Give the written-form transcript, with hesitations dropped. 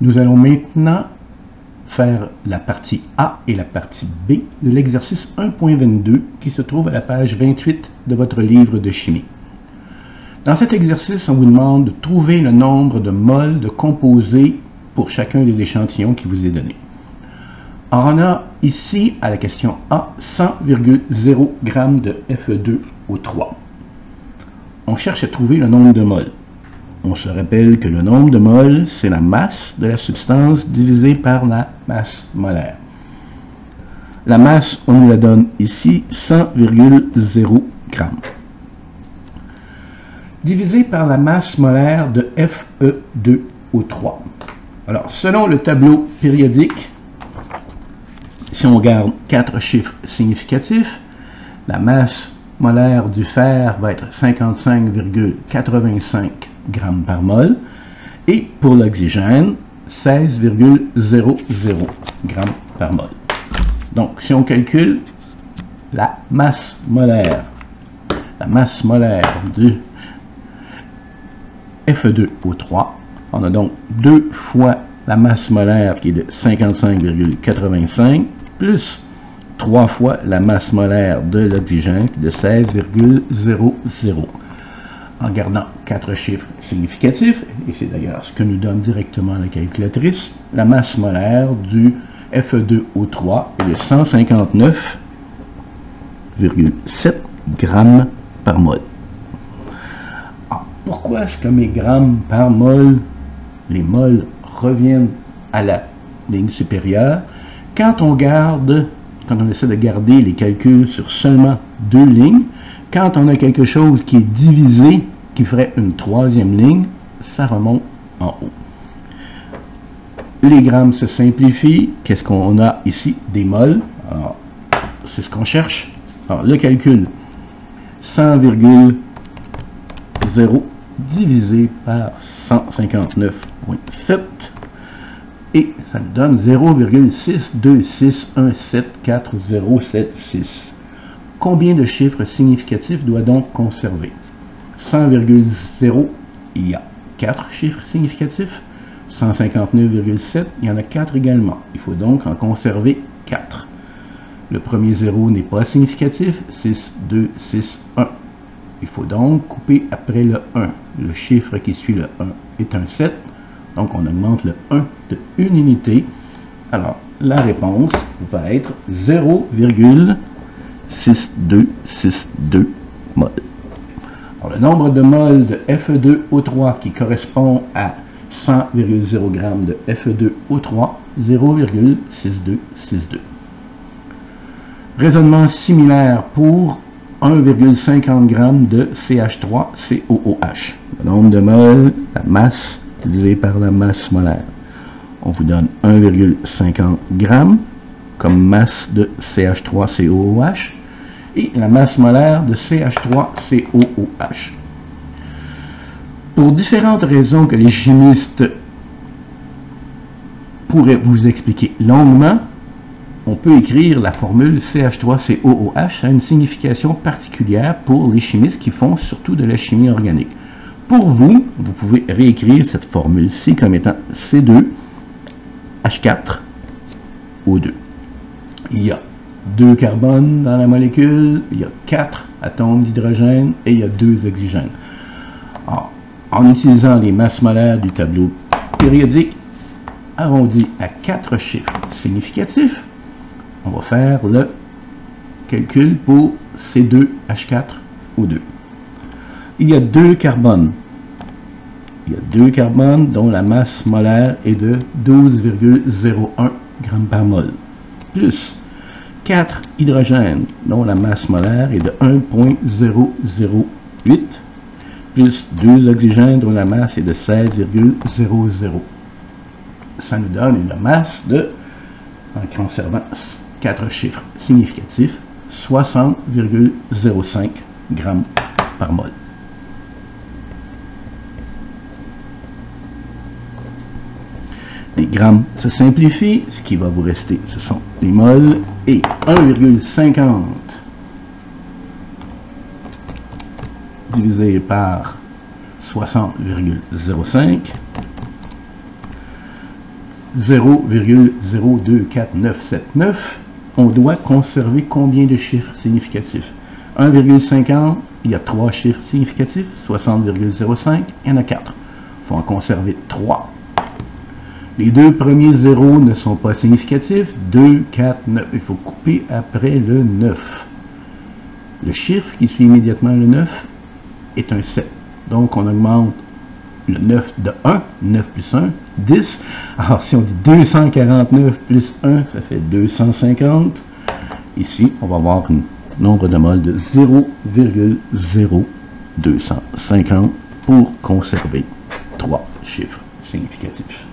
Nous allons maintenant faire la partie A et la partie B de l'exercice 1.22 qui se trouve à la page 28 de votre livre de chimie. Dans cet exercice, on vous demande de trouver le nombre de moles de composés pour chacun des échantillons qui vous est donné. Alors, on a ici, à la question A, 100,0 g de Fe2O3. On cherche à trouver le nombre de moles. On se rappelle que le nombre de moles, c'est la masse de la substance divisée par la masse molaire. La masse, on nous la donne ici, 100,0 g. Divisé par la masse molaire de Fe2O3. Alors, selon le tableau périodique, si on garde 4 chiffres significatifs, la masse molaire du fer va être 55,85 g par mol, et pour l'oxygène, 16,00 g par mol. Donc, si on calcule la masse molaire du Fe2O3, on a donc 2 fois la masse molaire qui est de 55,85 plus 3 fois la masse molaire de l'oxygène qui est de 16,00. En gardant 4 chiffres significatifs, et c'est d'ailleurs ce que nous donne directement la calculatrice, la masse molaire du Fe2O3 est de 159,7 g par mol. Alors, pourquoi est-ce que mes grammes par mol, les mols reviennent à la ligne supérieure? Quand on essaie de garder les calculs sur seulement 2 lignes, quand on a quelque chose qui est divisé, qui ferait une 3e ligne, ça remonte en haut. Les grammes se simplifient. Qu'est-ce qu'on a ici? Des moles. Alors, c'est ce qu'on cherche. Alors, le calcul, 100,0 divisé par 159,7. Et ça nous donne 0,626174,076. Combien de chiffres significatifs doit donc conserver? 100,0, il y a 4 chiffres significatifs. 159,7, il y en a 4 également. Il faut donc en conserver 4. Le premier 0 n'est pas significatif. 6, 2, 6, 1. Il faut donc couper après le 1. Le chiffre qui suit le 1 est un 7. Donc, on augmente le 1 de 1 unité. Alors, la réponse va être 0,6262 moles. Alors, le nombre de moles de Fe2O3 qui correspond à 100,0 g de Fe2O3, 0,6262. Raisonnement similaire pour 1,50 g de CH3COOH. Le nombre de moles, la masse divisé par la masse molaire. On vous donne 1,50 g comme masse de CH3COOH et la masse molaire de CH3COOH. Pour différentes raisons que les chimistes pourraient vous expliquer longuement, on peut écrire la formule CH3COOH à une signification particulière pour les chimistes qui font surtout de la chimie organique. Pour vous, vous pouvez réécrire cette formule-ci comme étant C2H4O2. Il y a 2 carbones dans la molécule, il y a 4 atomes d'hydrogène et il y a 2 oxygènes. Alors, en utilisant les masses molaires du tableau périodique arrondi à 4 chiffres significatifs, on va faire le calcul pour C2H4O2. Il y a 2 carbones. Il y a 2 carbones dont la masse molaire est de 12,01 g par mol. Plus 4 hydrogènes dont la masse molaire est de 1,008. Plus 2 oxygènes dont la masse est de 16,00. Ça nous donne une masse de, en conservant 4 chiffres significatifs, 60,05 g par mol. Les grammes se simplifient, ce qui va vous rester, ce sont les moles, et 1,50 divisé par 60,05 0,024979, on doit conserver combien de chiffres significatifs? 1,50, il y a 3 chiffres significatifs. 60,05, il y en a 4. Il faut en conserver 3. Les deux premiers zéros ne sont pas significatifs. 2, 4, 9. Il faut couper après le 9. Le chiffre qui suit immédiatement le 9 est un 7. Donc, on augmente le 9 de 1. 9 plus 1, 10. Alors, si on dit 249 plus 1, ça fait 250. Ici, on va avoir un nombre de moles de 0,0250 pour conserver 3 chiffres significatifs.